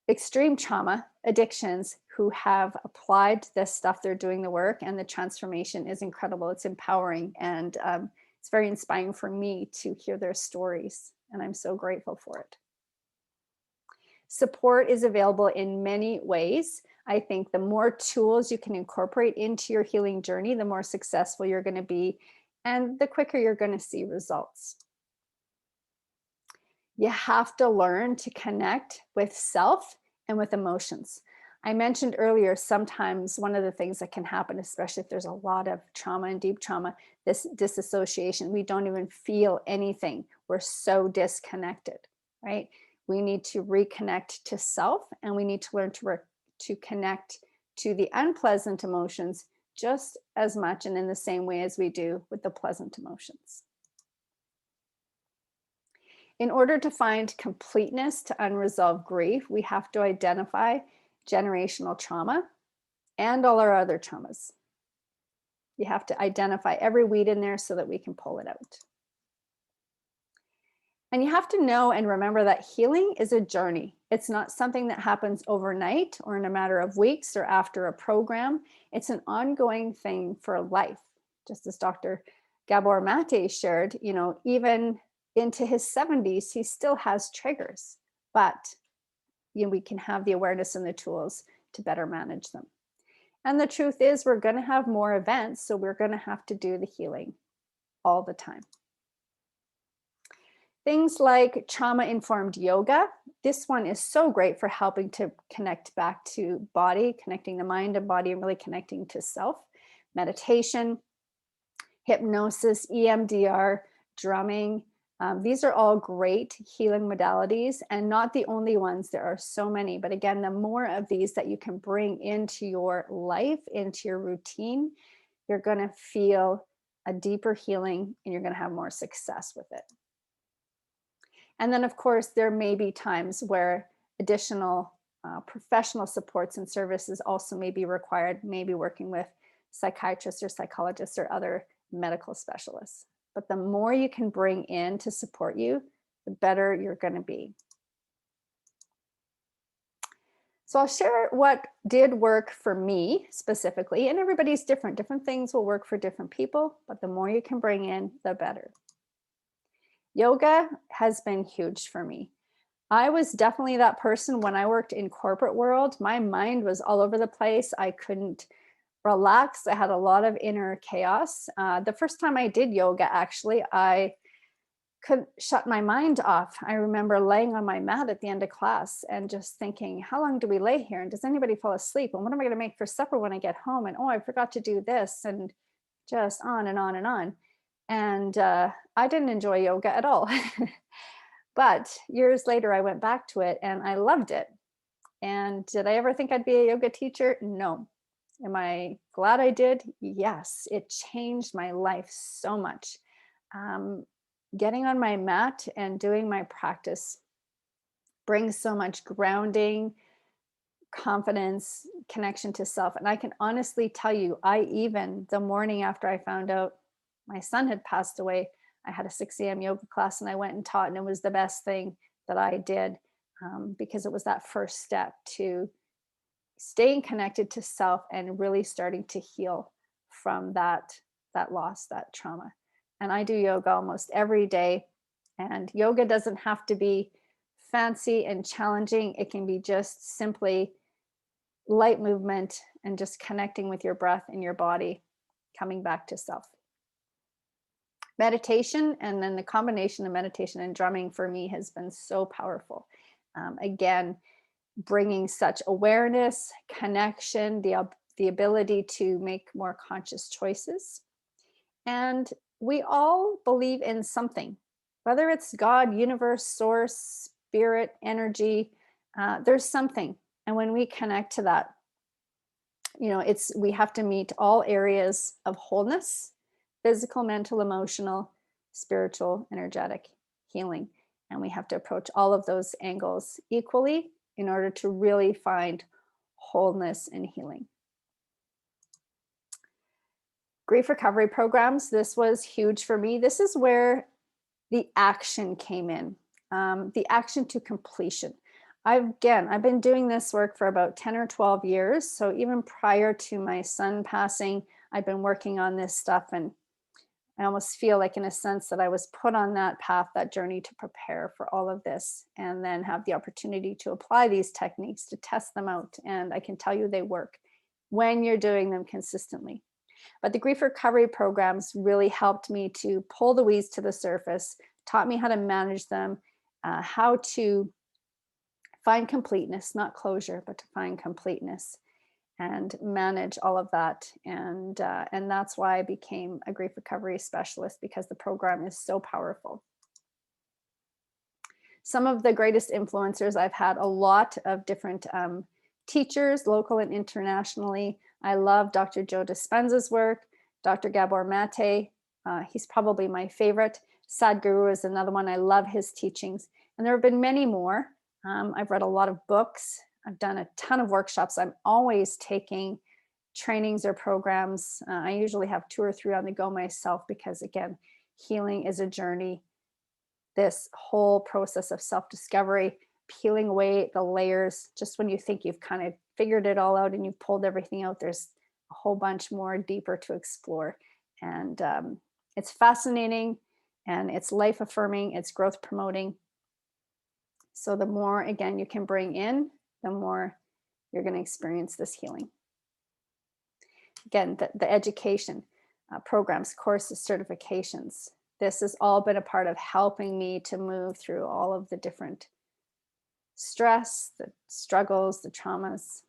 extreme trauma, addictions, who have applied this stuff. They're doing the work, and the transformation is incredible. It's empowering, and it's very inspiring for me to hear their stories, and I'm so grateful for it. Support is available in many ways. I think the more tools you can incorporate into your healing journey, the more successful you're going to be, and the quicker you're going to see results. You have to learn to connect with self and with emotions. I mentioned earlier, sometimes one of the things that can happen, especially if there's a lot of trauma and deep trauma, this disassociation, we don't even feel anything. We're so disconnected, right? We need to reconnect to self, and we need to learn to connect to the unpleasant emotions just as much and in the same way as we do with the pleasant emotions. In order to find completeness to unresolved grief, we have to identify generational trauma and all our other traumas. You have to identify every weed in there so that we can pull it out. And you have to know and remember that healing is a journey. It's not something that happens overnight or in a matter of weeks or after a program. It's an ongoing thing for life. Just as Dr. Gabor Mate shared, even into his 70s, he still has triggers, but we can have the awareness and the tools to better manage them. And the truth is, we're going to have more events, so we're going to have to do the healing all the time. Things like trauma-informed yoga. This one is so great for helping to connect back to body, connecting the mind and body, and really connecting to self. Meditation, hypnosis, EMDR, drumming. These are all great healing modalities, and not the only ones. There are so many. But again, the more of these that you can bring into your life, into your routine, you're going to feel a deeper healing, and you're going to have more success with it. And then, of course, there may be times where additional professional supports and services also may be required, maybe working with psychiatrists or psychologists or other medical specialists. But the more you can bring in to support you, the better you're going to be. So I'll share what did work for me specifically, and everybody's different. Different things will work for different people, but the more you can bring in, the better. Yoga has been huge for me. I was definitely that person when I worked in corporate world. My mind was all over the place. I couldn't relax. I had a lot of inner chaos. The first time I did yoga, actually, I could shut my mind off. I remember laying on my mat at the end of class and just thinking, how long do we lay here? And does anybody fall asleep? And what am I going to make for supper when I get home? And oh, I forgot to do this, and just on and on and on. And I didn't enjoy yoga at all. But years later, I went back to it and I loved it. And did I ever think I'd be a yoga teacher? No. Am I glad I did? Yes. It changed my life so much. Getting on my mat and doing my practice brings so much grounding, confidence, connection to self. And I can honestly tell you, the morning after I found out my son had passed away, I had a 6 a.m. yoga class and I went and taught, and it was the best thing that I did, because it was that first step to staying connected to self and really starting to heal from that loss, that trauma. And I do yoga almost every day, and yoga doesn't have to be fancy and challenging. It can be just simply light movement and just connecting with your breath and your body, coming back to self. Meditation, and then the combination of meditation and drumming for me has been so powerful. Again, bringing such awareness, connection, the ability to make more conscious choices. And we all believe in something, whether it's God, universe, source, spirit, energy, there's something. And when we connect to that, we have to meet all areas of wholeness: physical, mental, emotional, spiritual, energetic, healing. And we have to approach all of those angles equally in order to really find wholeness and healing. Grief recovery programs, this was huge for me. This is where the action came in, the action to completion. I've been doing this work for about 10 or 12 years. So even prior to my son passing, I've been working on this stuff. And I almost feel like, in a sense, that I was put on that path, that journey to prepare for all of this, and then have the opportunity to apply these techniques, to test them out. And I can tell you they work when you're doing them consistently. But the grief recovery programs really helped me to pull the weeds to the surface, taught me how to manage them, how to find completeness, not closure, but to find completeness and manage all of that. And that's why I became a grief recovery specialist, because the program is so powerful. Some of the greatest influencers, I've had a lot of different teachers, local and internationally. I love Dr. Joe Dispenza's work, Dr. Gabor Mate. He's probably my favorite. Sadhguru is another one. I love his teachings. And there have been many more. I've read a lot of books. I've done a ton of workshops. I'm always taking trainings or programs. I usually have 2 or 3 on the go myself, because again, healing is a journey. This whole process of self-discovery, peeling away the layers, just when you think you've kind of figured it all out and you've pulled everything out, there's a whole bunch more deeper to explore. And it's fascinating, and it's life affirming, it's growth promoting. So the more, again, you can bring in, the more you're going to experience this healing. Again, the education, programs, courses, certifications. This has all been a part of helping me to move through all of the different stress, the struggles, the traumas.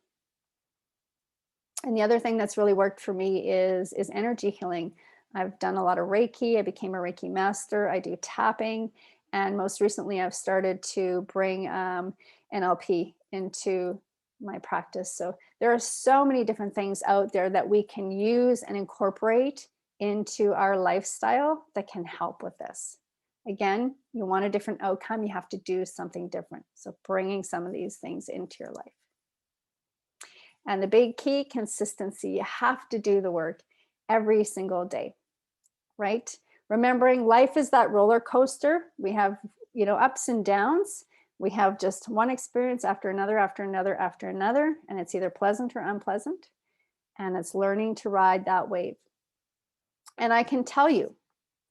And the other thing that's really worked for me is energy healing. I've done a lot of Reiki. I became a Reiki master. I do tapping. And most recently, I've started to bring NLP into my practice. So there are so many different things out there that we can use and incorporate into our lifestyle that can help with this. Again, you want a different outcome, you have to do something different. So bringing some of these things into your life. And the big key, consistency. You have to do the work every single day, right? Remembering life is that roller coaster. We have, ups and downs. We have just one experience after another, after another, after another, and it's either pleasant or unpleasant. And it's learning to ride that wave. And I can tell you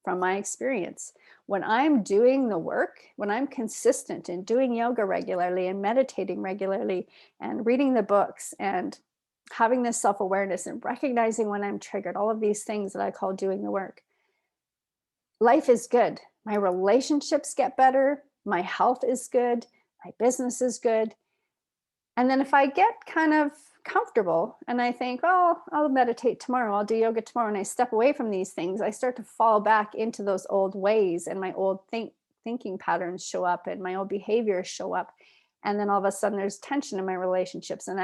from my experience, when I'm doing the work, when I'm consistent in doing yoga regularly and meditating regularly and reading the books and having this self-awareness and recognizing when I'm triggered, all of these things that I call doing the work, life is good. My relationships get better. My health is good. My business is good. And then if I get kind of comfortable and I think, oh, I'll meditate tomorrow, I'll do yoga tomorrow, and I step away from these things, I start to fall back into those old ways, and my old thinking patterns show up, and my old behaviors show up. And then all of a sudden there's tension in my relationships, and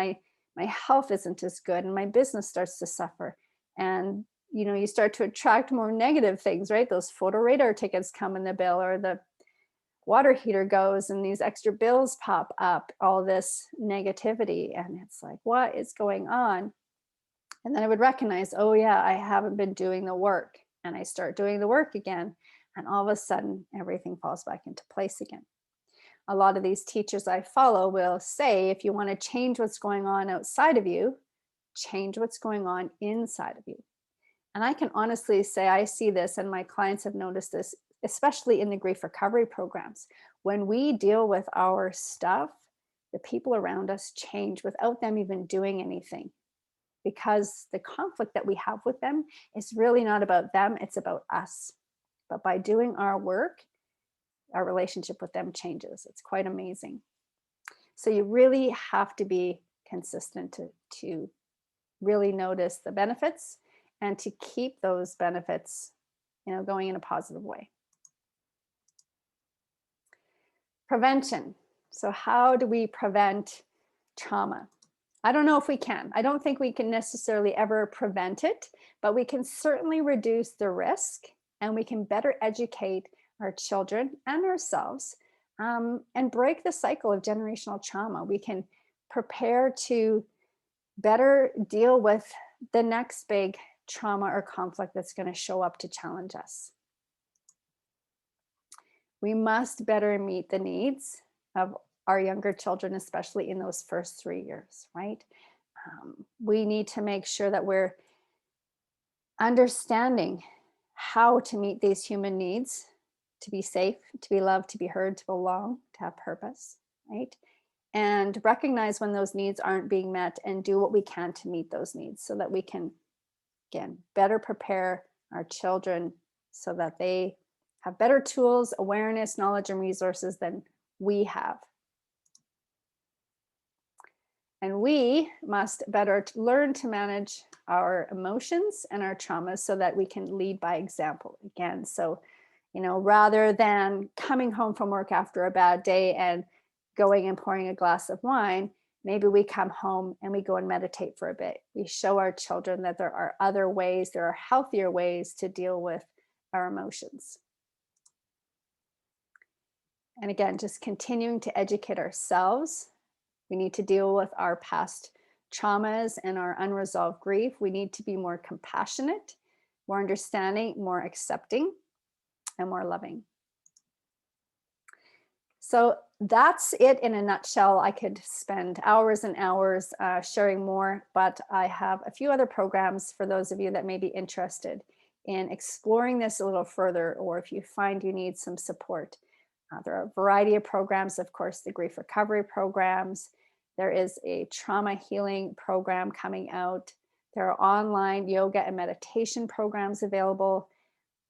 my health isn't as good, and my business starts to suffer. And you start to attract more negative things, right? Those photo radar tickets come in the bill, or the water heater goes and these extra bills pop up, all this negativity. And it's like, what is going on? And then I would recognize, oh yeah, I haven't been doing the work. And I start doing the work again. And all of a sudden, everything falls back into place again. A lot of these teachers I follow will say, if you want to change what's going on outside of you, change what's going on inside of you. And I can honestly say I see this, and my clients have noticed this, especially in the grief recovery programs. When we deal with our stuff, the people around us change without them even doing anything, because the conflict that we have with them is really not about them, it's about us. But by doing our work, our relationship with them changes. It's quite amazing. So you really have to be consistent to really notice the benefits and to keep those benefits, going in a positive way. Prevention. So how do we prevent trauma? I don't know if we can. I don't think we can necessarily ever prevent it, but we can certainly reduce the risk, and we can better educate our children and ourselves and break the cycle of generational trauma. We can prepare to better deal with the next big trauma or conflict that's going to show up to challenge us. We must better meet the needs of our younger children, especially in those first 3 years, right? We need to make sure that we're understanding how to meet these human needs, to be safe, to be loved, to be heard, to belong, to have purpose, right? And recognize when those needs aren't being met and do what we can to meet those needs so that we can, again, better prepare our children so that they have better tools, awareness, knowledge, and resources than we have. And we must better learn to manage our emotions and our traumas so that we can lead by example again. So, rather than coming home from work after a bad day and going and pouring a glass of wine, maybe we come home and we go and meditate for a bit. We show our children that there are other ways, there are healthier ways to deal with our emotions. And again, just continuing to educate ourselves. We need to deal with our past traumas and our unresolved grief. We need to be more compassionate, more understanding, more accepting, and more loving. So that's it in a nutshell. I could spend hours and hours sharing more, but I have a few other programs for those of you that may be interested in exploring this a little further, or if you find you need some support. There are a variety of programs, of course, the grief recovery programs. There is a trauma healing program coming out. There are online yoga and meditation programs available.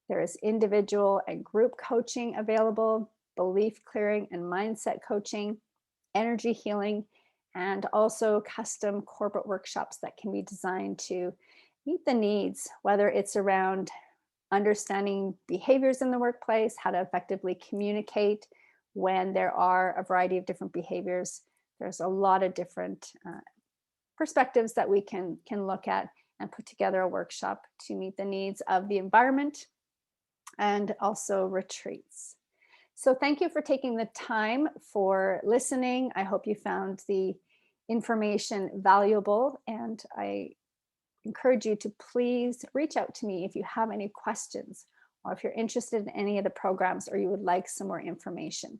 There is individual and group coaching available, belief clearing and mindset coaching, energy healing, and also custom corporate workshops that can be designed to meet the needs, whether it's around understanding behaviors in the workplace, how to effectively communicate when there are a variety of different behaviors. There's a lot of different perspectives that we can look at and put together a workshop to meet the needs of the environment and also retreats. So thank you for taking the time for listening. I hope you found the information valuable, and I encourage you to please reach out to me if you have any questions or if you're interested in any of the programs or you would like some more information.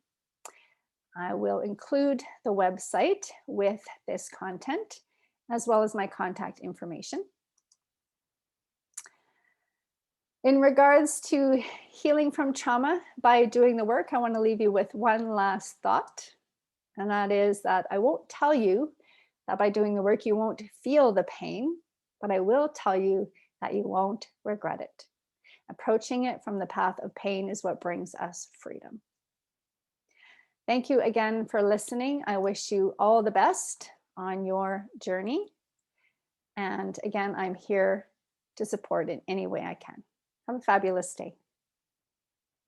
I will include the website with this content as well as my contact information. In regards to healing from trauma by doing the work, I want to leave you with one last thought, and that is that I won't tell you that by doing the work you won't feel the pain, but I will tell you that you won't regret it. Approaching it from the path of pain is what brings us freedom. Thank you again for listening. I wish you all the best on your journey. And again, I'm here to support in any way I can. Have a fabulous day.